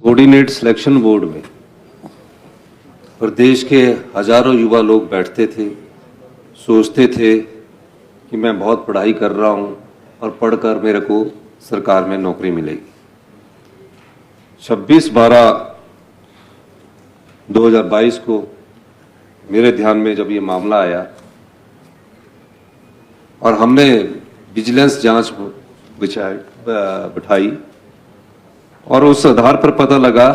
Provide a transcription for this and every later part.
Coordinate selection board में प्रदेश के हजारों युवा लोग बैठते थे, सोचते थे कि मैं बहुत पढ़ाई कर रहा हूं और पढ़कर मेरे को सरकार में नौकरी मिलेगी। 26/12/2022 को मेरे ध्यान में जब ये मामला आया और हमने विजिलेंस जांच बिठाई और उस आधार पर पता लगा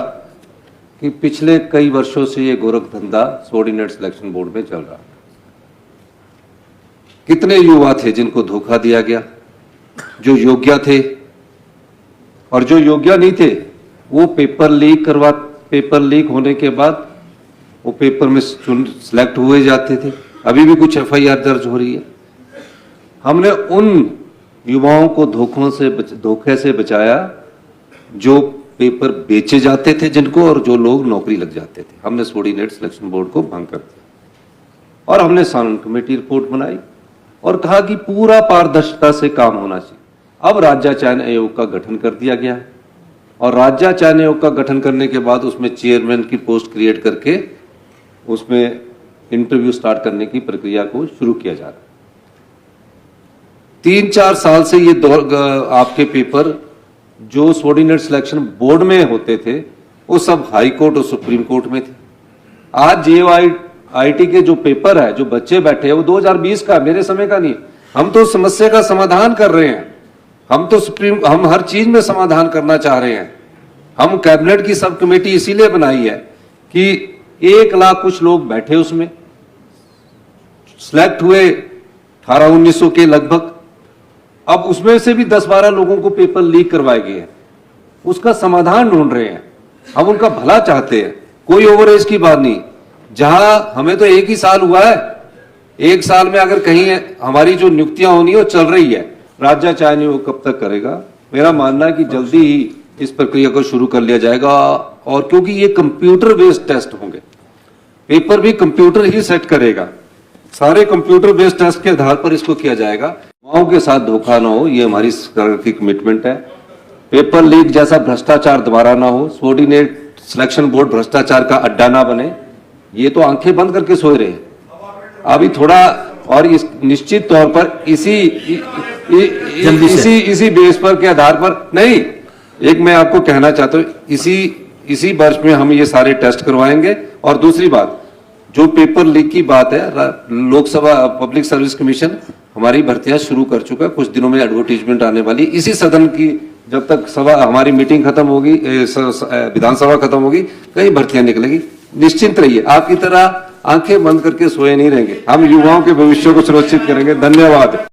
कि पिछले कई वर्षों से ये गोरख धंधा कोऑर्डिनेट सिलेक्शन बोर्ड में चल रहा। कितने युवा थे जिनको धोखा दिया गया, जो योग्य थे और जो योग्य नहीं थे वो पेपर लीक होने के बाद वो पेपर में सिलेक्ट हुए जाते थे। अभी भी कुछ FIR दर्ज हो रही है। हमने उन युवाओं को धोखे से बचाया जो पेपर बेचे जाते थे जिनको, और जो लोग नौकरी लग जाते थे। हमने कोऑर्डिनेट सिलेक्शन बोर्ड को भंग कर दिया और हमने सालन कमेटी रिपोर्ट बनाई और कहा कि पूरा पारदर्शिता से काम होना चाहिए। अब राज्य चयन आयोग का गठन कर दिया गया है और राज्य चयन आयोग का गठन करने के बाद उसमें चेयरमैन की पोस्ट क्रिएट करके उसमें इंटरव्यू स्टार्ट करने की प्रक्रिया को शुरू किया जा रहा है। 3-4 साल से ये आपके पेपर जो कोऑर्डिनेट सिलेक्शन बोर्ड में होते थे वो सब हाई कोर्ट और सुप्रीम कोर्ट में थे। आज JOIT के जो पेपर है, जो बच्चे बैठे हैं, वो 2020 का, मेरे समय का नहीं। हम तो समस्या का समाधान कर रहे हैं। हम हर चीज में समाधान करना चाह रहे हैं। हम कैबिनेट की सब कमेटी इसीलिए बनाई है कि 1 लाख कुछ लोग बैठे, उसमें सिलेक्ट हुए 1800-1900 के लगभग। अब उसमें से भी 10-12 लोगों को पेपर लीक करवाए गए हैं। उसका समाधान ढूंढ रहे हैं। हम उनका भला चाहते हैं, कोई ओवरेज की बात नहीं। जहां हमें तो 1 ही साल हुआ है, 1 साल में अगर कहीं हमारी जो नियुक्तियां होनी है वो चल रही है, राज्य चयन आयोग कब तक करेगा? मेरा मानना है कि जल्दी ही इस प्रक्रिया को शुरू कर लिया जाएगा। और क्योंकि ये कंप्यूटर बेस्ड टेस्ट होंगे, पेपर भी कंप्यूटर ही सेट करेगा, सारे कंप्यूटर बेस्ड टेस्ट के आधार पर इसको किया जाएगा। युवाओं के साथ धोखा ना हो, ये हमारी सरकार की कमिटमेंट है। पेपर लीक जैसा भ्रष्टाचार दोबारा ना हो, कोऑर्डिनेट सिलेक्शन बोर्ड भ्रष्टाचार का अड्डा ना बने। ये तो आंखें बंद करके सोए रहे अभी थोड़ा, और इस निश्चित तौर पर इसी बेस पर के आधार पर नहीं, एक मैं आपको कहना चाहता हूं, इसी वर्ष में हम ये सारे टेस्ट करवाएंगे। और दूसरी बात, जो पेपर लीक की बात है, लोकसभा पब्लिक सर्विस कमीशन हमारी भर्तियां शुरू कर चुका है। कुछ दिनों में एडवर्टीजमेंट आने वाली। इसी सदन की जब तक सभा हमारी मीटिंग खत्म होगी, विधानसभा खत्म होगी, कई भर्तियां निकलेगी। निश्चिंत रहिए, आपकी तरह आंखें बंद करके सोए नहीं रहेंगे। हम युवाओं के भविष्य को सुरक्षित करेंगे। धन्यवाद।